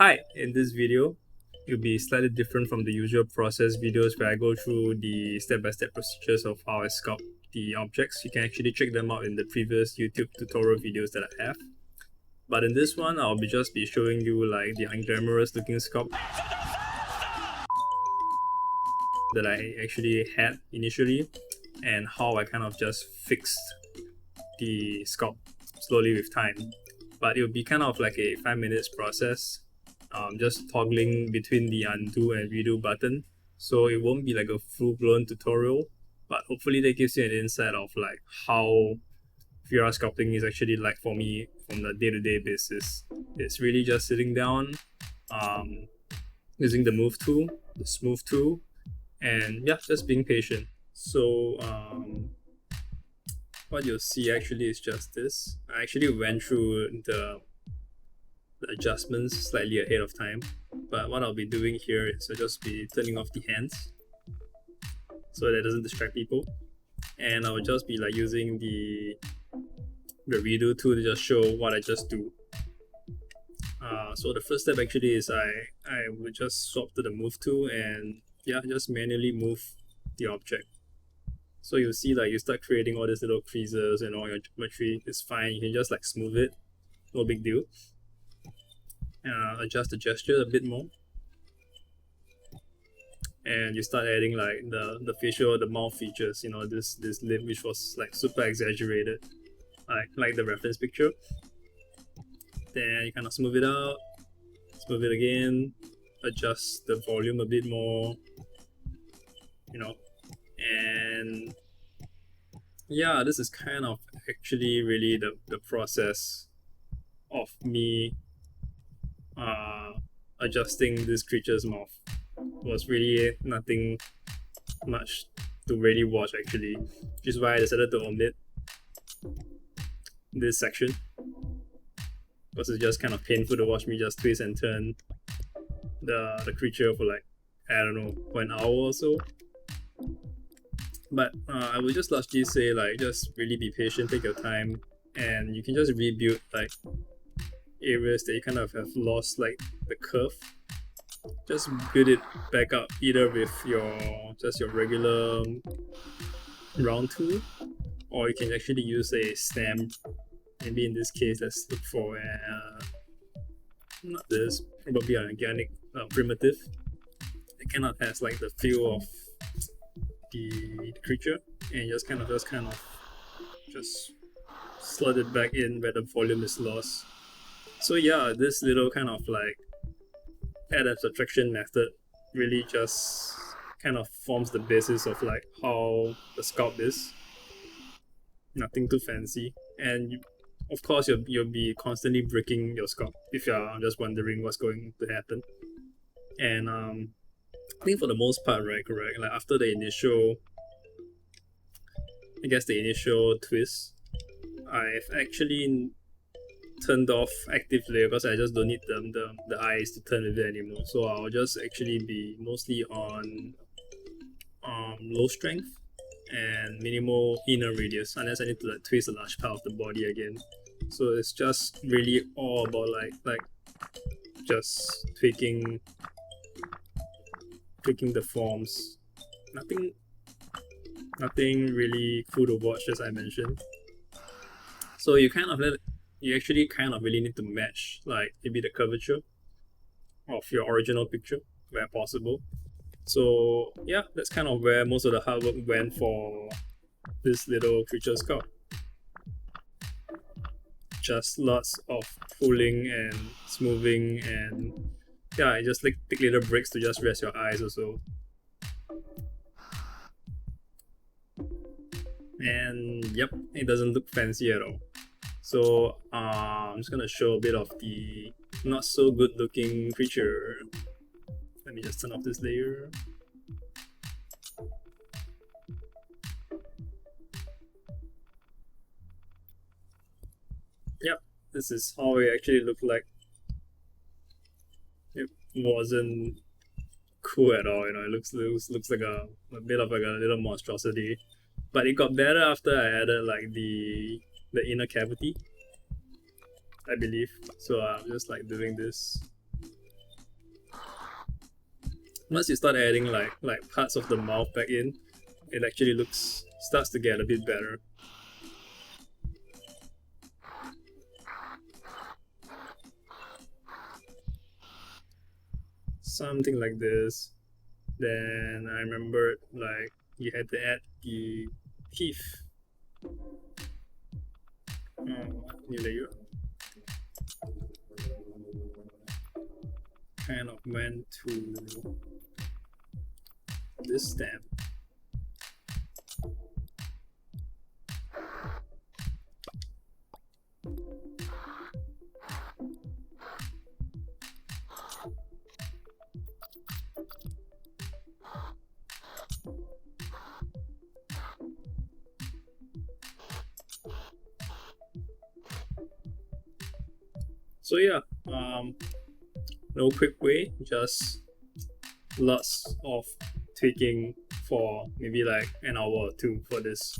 Hi, in this video, it'll be slightly different from the usual process videos where I go through the step-by-step procedures of how I sculpt the objects. You can actually check them out in the previous YouTube tutorial videos that I have. But in this one, I'll just be showing you like the unglamorous looking sculpt that I actually had initially and how I kind of just fixed the sculpt slowly with time. But it'll be kind of like a 5 minutes process, just toggling between the undo and redo button. So it won't be like a full-blown tutorial, but hopefully that gives you an insight of like how VR sculpting is actually like for me from the day-to-day basis. It's really just sitting down, um, using the move tool, the smooth tool, and yeah, just being patient. So what you'll see actually is just this. I actually went through the adjustments slightly ahead of time, but what I'll be doing here is I'll just be turning off the hands so that it doesn't distract people, and I'll just be like using the redo tool to just show what I just do. So the first step actually is I would just swap to the move tool and yeah, just manually move the object. So you'll see like you start creating all these little creases and all your geometry. It's fine. You can just like smooth it, no big deal. Adjust the gesture a bit more, and you start adding like the facial, the mouth features. You know, this lip which was like super exaggerated, like the reference picture. Then you kind of smooth it out, smooth it again, adjust the volume a bit more. You know, and yeah, this is kind of actually really the process of me adjusting this creature's mouth. Was really nothing much to really watch actually, which is why I decided to omit this section because it's just kind of painful to watch me just twist and turn the creature for like, I don't know, for an hour or so. But I would just largely say like just really be patient, take your time, and you can just rebuild like areas that you kind of have lost like the curve. Just build it back up either with your regular round tool, or you can actually use a stamp. Maybe in this case, let's look for not this, probably an organic primitive. It kind of has like the feel of the creature, and just kind of just slot it back in where the volume is lost. So yeah, this little kind of like add and subtraction method really just kind of forms the basis of like how the sculpt is. Nothing too fancy, and of course you'll be constantly breaking your sculpt if you're just wondering what's going to happen. And I think for the most part, right, correct. Like after the initial, I guess the initial twist, I've actually turned off active layer because I just don't need the eyes to turn with it anymore. So I'll just actually be mostly on low strength and minimal inner radius unless I need to like twist a large part of the body again. So it's just really all about like just tweaking the forms. Nothing really cool to watch as I mentioned. So you actually kind of really need to match like maybe the curvature of your original picture where possible. So yeah, that's kind of where most of the hard work went for this little creature sculpt. Just lots of pulling and smoothing, and yeah, I just like take little breaks to just rest your eyes also. And yep, it doesn't look fancy at all. So I'm just gonna show a bit of the not so good looking creature. Let me just turn off this layer. Yep, this is how it actually looked like. It wasn't cool at all, you know. It looks like a bit of like a little monstrosity. But it got better after I added like the inner cavity, I believe. So I'm just like doing this once you start adding like parts of the mouth back in, it actually starts to get a bit better. Something like this. Then I remembered like you had to add the teeth. There you kind of went to this stamp. So yeah, no quick way, just lots of tweaking for maybe like an hour or two for this.